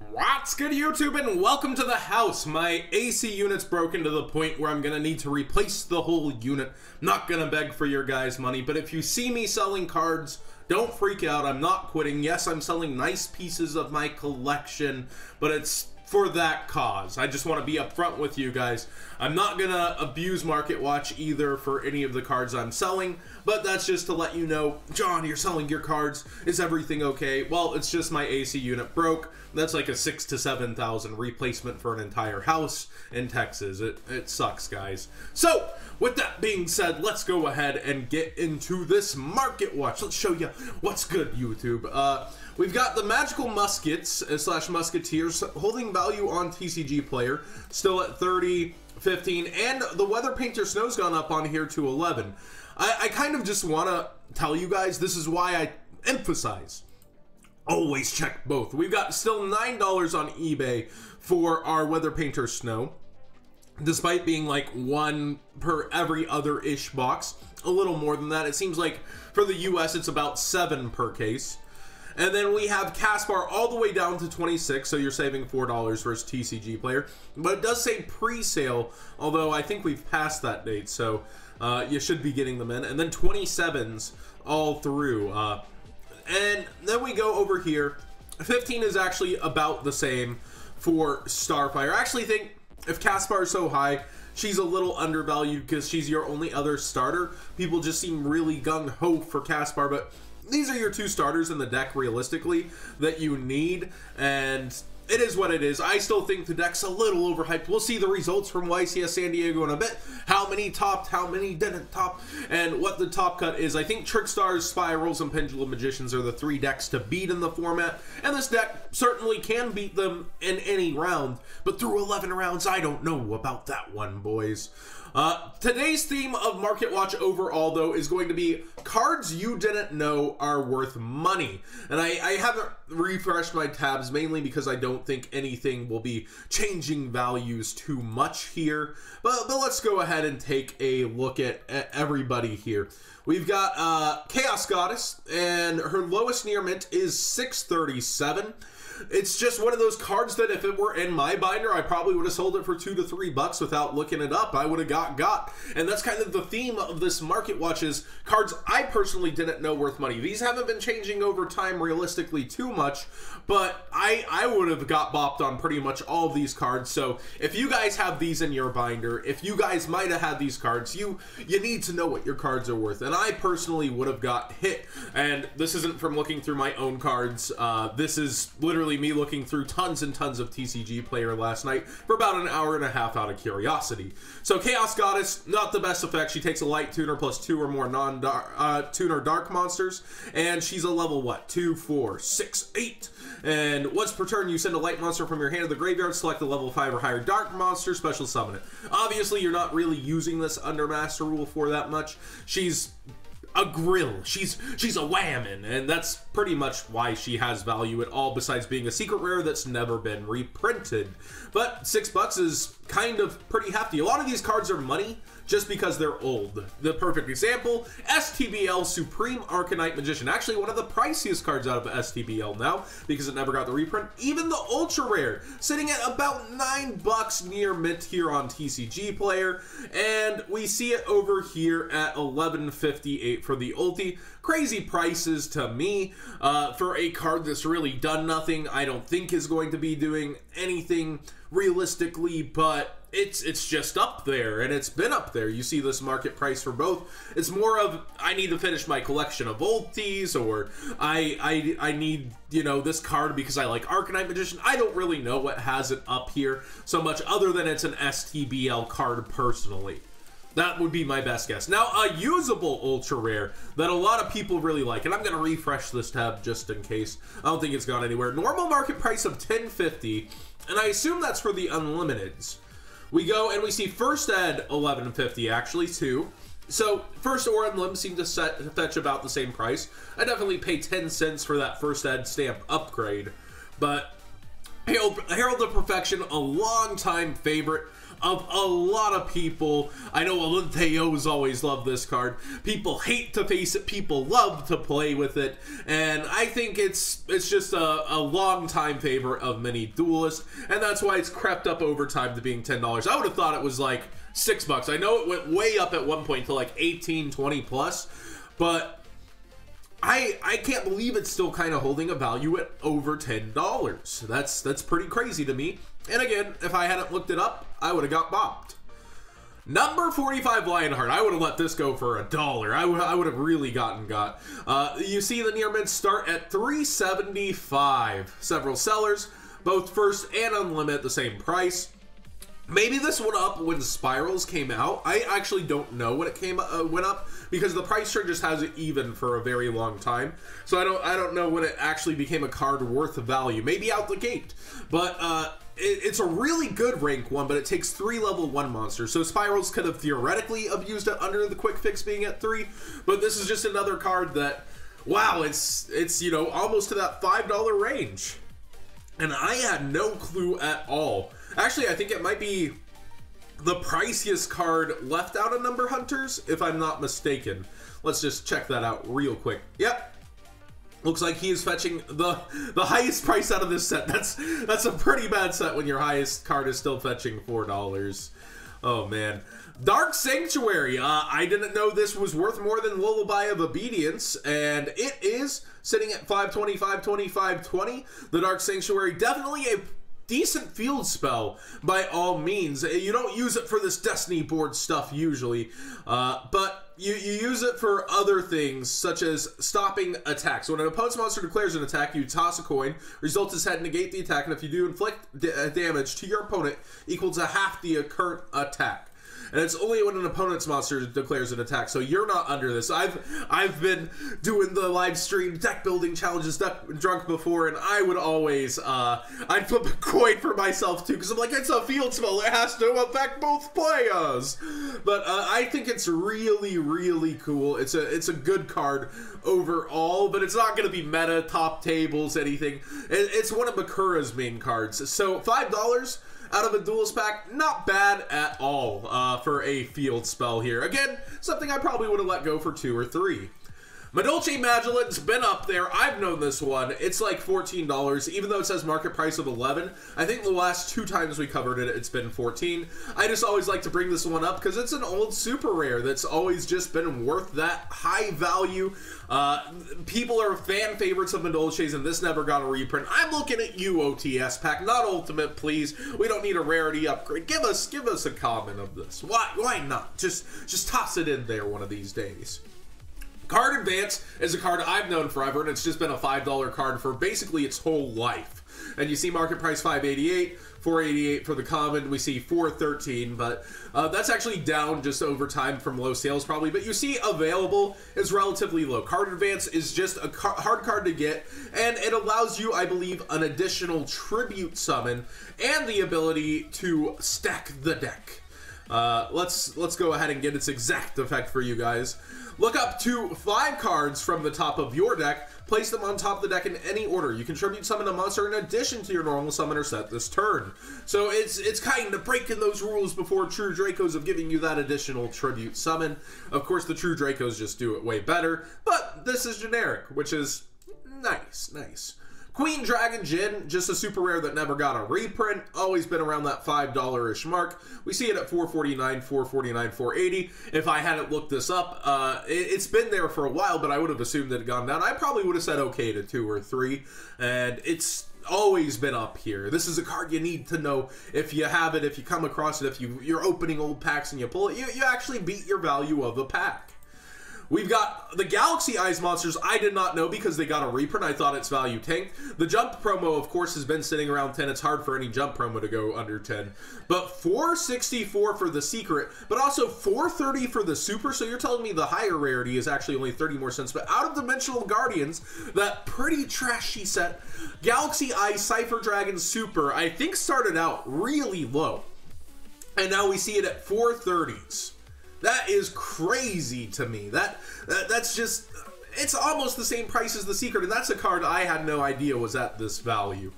What's good, YouTube, and welcome to the house. My AC unit's broken to the point where I'm gonna need to replace the whole unit. Not gonna beg for your guys' money, but if you see me selling cards, don't freak out. I'm not quitting. Yes, I'm selling nice pieces of my collection, but it's for that cause. I just want to be upfront with you guys. I'm not gonna abuse Market Watch either for any of the cards I'm selling, but that's just to let you know, John, you're selling your cards. Is everything okay? Well, it's just my AC unit broke. That's like a 6,000 to 7,000 replacement for an entire house in Texas. It sucks, guys. So, with that being said, let's go ahead and get into this Market Watch. Let's show you what's good, YouTube. We've got the Magical Muskets slash Musketeers holding value on TCG Player, still at 30, 15, and the Weather Painter Snow's gone up on here to 11. I kind of just want to tell you guys, this is why I emphasize, always check both. We've got still $9 on eBay for our Weather Painter Snow, despite being like one per every other-ish box. A little more than that. It seems like for the US it's about 7 per case. And then we have Caspar all the way down to 26, so you're saving $4 versus TCG Player. But it does say pre-sale, although I think we've passed that date, so you should be getting them in. And then 27s all through. And then we go over here. 15 is actually about the same for Starfire. I actually think if Caspar is so high, she's a little undervalued because she's your only other starter. People just seem really gung-ho for Caspar, but these are your two starters in the deck, realistically, that you need, and it is what it is. I still think the deck's a little overhyped. We'll see the results from YCS San Diego in a bit. How many topped, how many didn't top, and what the top cut is. I think Trickstars, Spirals, and Pendulum Magicians are the 3 decks to beat in the format, and this deck certainly can beat them in any round, but through 11 rounds, I don't know about that one, boys. Today's theme of Market Watch overall, though, is going to be cards you didn't know are worth money. And I haven't refreshed my tabs, mainly because I don't think anything will be changing values too much here. But let's go ahead and take a look at everybody here. We've got Chaos Goddess, and her lowest near mint is 637. It's just one of those cards that if it were in my binder, I probably would have sold it for $2 to $3 without looking it up. I would have got. And that's kind of the theme of this Market Watch, is cards I personally didn't know worth money. These haven't been changing over time realistically too much, but I would have got bopped on pretty much all of these cards. So if you guys have these in your binder, if you guys might have had these cards, you need to know what your cards are worth. And I personally would have got hit. And this isn't from looking through my own cards. This is literally me looking through tons and tons of TCG Player last night for about an hour and a half out of curiosity. So Chaos Goddess, not the best effect. She takes a light tuner plus 2 or more non-tuner dark monsters, and she's a level, what, 2, 4, 6, 8. And once per turn, you send a light monster from your hand to the graveyard, select a level 5 or higher dark monster, special summon it. Obviously, you're not really using this under Master Rule for that much. She's a grill. She's a whammon, and that's pretty much why she has value at all, besides being a secret rare that's never been reprinted. But $6 is kind of pretty hefty. A lot of these cards are money just because they're old. The perfect example, STBL Supreme Arcanite Magician. Actually, one of the priciest cards out of STBL now, because it never got the reprint. Even the Ultra Rare, sitting at about $9 near mint here on TCG Player. And we see it over here at $11.58 for the ulti. Crazy prices to me for a card that's really done nothing. I don't think is going to be doing anything realistically, but it's just up there, and it's been up there. You see this market price for both. It's more of, I need to finish my collection of ultis, or I need, you know, this card because I like Arcanite Magician. I don't really know what has it up here so much, other than it's an STBL card personally. That would be my best guess. Now, a usable ultra rare that a lot of people really like, and I'm going to refresh this tab just in case. I don't think it's gone anywhere. Normal market price of $10.50, and I assume that's for the unlimiteds. We go and we see First Ed $11.50 actually too. So First or Unlim seem to fetch about the same price. I definitely pay 10 cents for that First Ed stamp upgrade, but Herald of Perfection, a long-time favorite of a lot of people. I know Alenteo's always loved this card. People hate to face it, people love to play with it, and I think it's just a long time favorite of many duelists, and that's why it's crept up over time to being $10. I would have thought it was like $6. I know it went way up at one point to like 18, 20 plus, but I can't believe it's still kind of holding a value at over $10. That's pretty crazy to me. And again, if I hadn't looked it up, I would have got bopped. Number 45 Lionheart. I would have let this go for $1. I would have really got. You see the near mint start at $375. Several sellers, both first and unlimited, the same price. Maybe this went up when Spirals came out. I actually don't know when it went up, because the price chart just has it even for a very long time. So I don't know when it actually became a card worth of value. Maybe out the gate, but it's a really good rank one. But it takes 3 level 1 monsters, so Spirals could have theoretically abused it under the quick fix being at 3. But this is just another card that, wow, it's you know, almost to that $5 range, and I had no clue at all. Actually, I think it might be the priciest card left out of Number Hunters, if I'm not mistaken. Let's just check that out real quick. Yep. Looks like he is fetching the highest price out of this set. That's a pretty bad set when your highest card is still fetching $4. Oh, man. Dark Sanctuary. I didn't know this was worth more than Lullaby of Obedience, and it is sitting at 525, 25, 20. The Dark Sanctuary, definitely a decent field spell by all means. You don't use it for this Destiny board stuff usually, but you use it for other things, such as stopping attacks. When an opponent's monster declares an attack, you toss a coin, result is head, negate the attack, and if you do inflict damage to your opponent equal to half the current attack. And it's only when an opponent's monster declares an attack, so you're not under this. I've been doing the live stream deck building challenges drunk before, and I would always I'd flip a coin for myself too, because I'm like, it's a field spell, it has to affect both players. But I think it's really cool. It's a good card overall, but it's not going to be meta, top tables, anything. It's one of Bakura's main cards. So $5 out of a duelist pack, not bad at all for a field spell here. Again, something I probably would have let go for 2 or 3. Madolche Magellan's been up there. I've known this one. It's like $14, even though it says market price of $11. I think the last 2 times we covered it, it's been $14. I just always like to bring this one up because it's an old super rare that's always just been worth that high value. People are fan favorites of Madolche's, and this never got a reprint. I'm looking at you, OTS pack, not Ultimate, please. We don't need a rarity upgrade. Give us a comment of this. Why not? Just toss it in there one of these days. Card Advance is a card I've known forever, and it's just been a $5 card for basically its whole life. And you see market price $5.88, $4.88 for the common. We see $4.13, but that's actually down just over time from low sales probably. But you see available is relatively low. Card Advance is just a hard card to get, and it allows you, I believe, an additional tribute summon and the ability to stack the deck. Let's go ahead and get its exact effect for you guys. Look up to 5 cards from the top of your deck, place them on top of the deck in any order. You can tribute summon a monster in addition to your normal summoner set this turn. So it's kind of breaking those rules before True Dracos of giving you that additional tribute summon. Of course, the True Dracos just do it way better, but this is generic, which is nice. Queen Dragon Djinn, just a super rare that never got a reprint, always been around that $5-ish mark. We see it at $4.49, $4.49, $4.80. If I hadn't looked this up, it's been there for a while, but I would have assumed that it had gone down. I probably would have said okay to 2 or 3, and it's always been up here. This is a card you need to know if you have it, if you come across it, if you're opening old packs and you pull it, you actually beat your value of the pack. We've got the Galaxy Eyes monsters. I did not know because they got a reprint. I thought its value tanked. The Jump promo, of course, has been sitting around 10. It's hard for any Jump promo to go under 10. But $4.64 for the Secret, but also $4.30 for the Super. So you're telling me the higher rarity is actually only 30 more cents. But Out of Dimensional Guardians, that pretty trashy set, Galaxy Eyes Cypher Dragon Super, I think started out really low. And now we see it at 4.30s. That is crazy to me. That's just, it's almost the same price as the Secret, and that's a card I had no idea was at this value.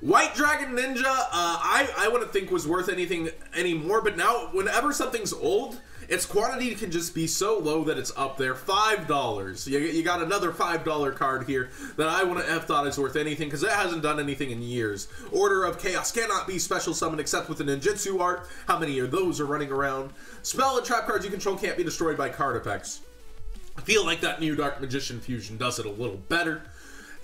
White Dragon Ninja, I wouldn't think was worth anything anymore, but now whenever something's old, its quantity can just be so low that it's up there. $5. You got another $5 card here that I wouldn't have thought is worth anything because it hasn't done anything in years. Order of Chaos cannot be special summoned except with a ninjutsu art. How many of those are running around? Spell and trap cards you control can't be destroyed by card effects. I feel like that new Dark Magician fusion does it a little better.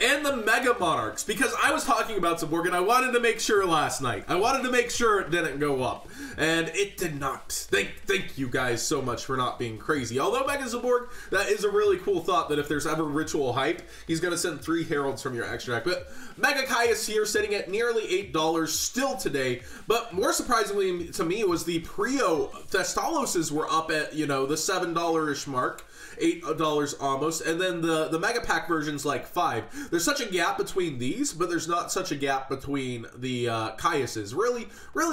And the Mega Monarchs, because I was talking about Zaborg and I wanted to make sure last night. I wanted to make sure it didn't go up, and it did not. Thank you guys so much for not being crazy. Although Mega Zaborg, that is a really cool thought that if there's ever ritual hype, he's going to send 3 heralds from your extract. But Mega Caius here sitting at nearly $8 still today, but more surprisingly to me was the Prio Thestaloses were up at, you know, the $7-ish mark. $8 almost, and then the Mega Pack version's like $5. There's such a gap between these, but there's not such a gap between the Caiuses. Really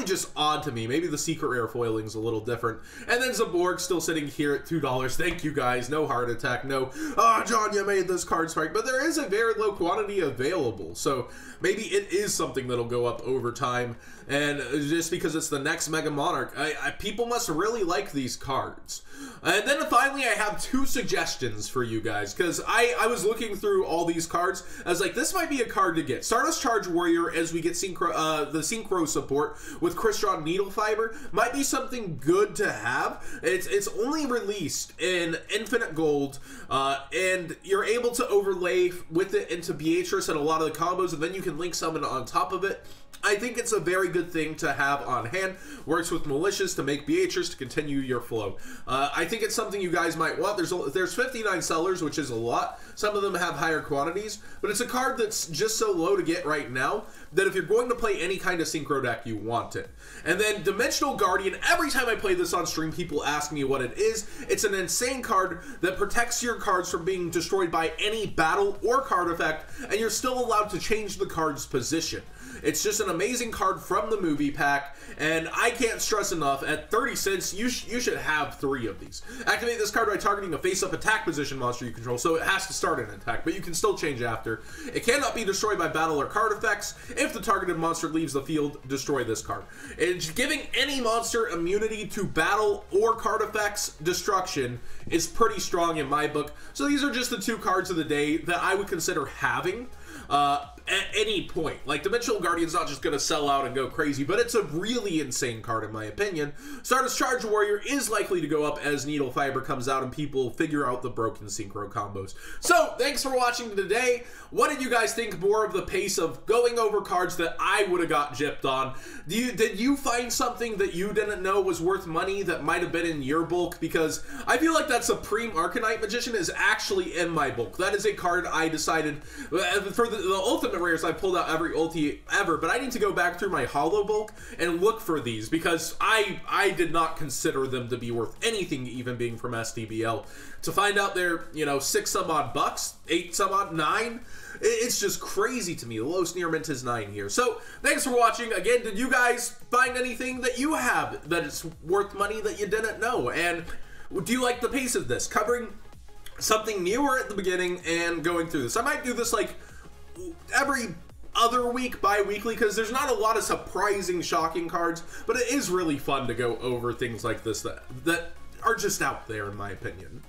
just odd to me. Maybe the secret rare foiling's a little different. And then Zaborg still sitting here at $2. Thank you guys. No heart attack. No, oh, John, you made this card spike. But there is a very low quantity available, so maybe it is something that'll go up over time. And just because it's the next Mega Monarch, people must really like these cards. And then finally, I have 2 suggestions for you guys, because I was looking through all these cards. I was like, this might be a card to get. Stardust Charge Warrior, as we get the Synchro support with Crystron Needle Fiber, might be something good to have. It's only released in Infinite Gold, and you're able to overlay with it into Beatrice and a lot of the combos, and then you can link summon on top of it. I think it's a very good thing to have on hand. Works with Malicious to make Beatrice to continue your flow. I think it's something you guys might want. There's 59 sellers, which is a lot. Some of them have higher quantities, but it's a card that's just so low to get right now that if you're going to play any kind of Synchro deck, you want it. And then Dimensional Guardian, every time I play this on stream, people ask me what it is. It's an insane card that protects your cards from being destroyed by any battle or card effect, and you're still allowed to change the card's position. It's just an amazing card from the movie pack, and I can't stress enough, at 30 cents, you should have 3 of these. Activate this card by targeting a face-up attack position monster you control, so it has to start an attack, but you can still change after. It cannot be destroyed by battle or card effects. If the targeted monster leaves the field, destroy this card. It's giving any monster immunity to battle or card effects destruction is pretty strong in my book. So these are just the 2 cards of the day that I would consider having at any point. Like, Dimensional Guardian's not just going to sell out and go crazy, but it's a really insane card in my opinion. Stardust Charge Warrior is likely to go up as Needle Fiber comes out and people figure out the broken synchro combos. So, thanks for watching today. What did you guys think more of the pace of going over cards that I would have got gypped on? Did you find something that you didn't know was worth money that might have been in your bulk? Because I feel like that Supreme Arcanite Magician is actually in my bulk. That is a card I decided, for the Ultimate Rares, I pulled out every ulti ever, but I need to go back through my Hollow bulk and look for these because I did not consider them to be worth anything, even being from STBL. To find out they're, you know, 6 some odd bucks, 8 some odd, 9, it's just crazy to me. The lowest near mint is 9 here. So thanks for watching. Again, did you guys find anything that you have that is worth money that you didn't know? And do you like the pace of this, covering something newer at the beginning and going through this? I might do this like every other week, bi-weekly, because there's not a lot of surprising, shocking cards, but it is really fun to go over things like this that are just out there, in my opinion.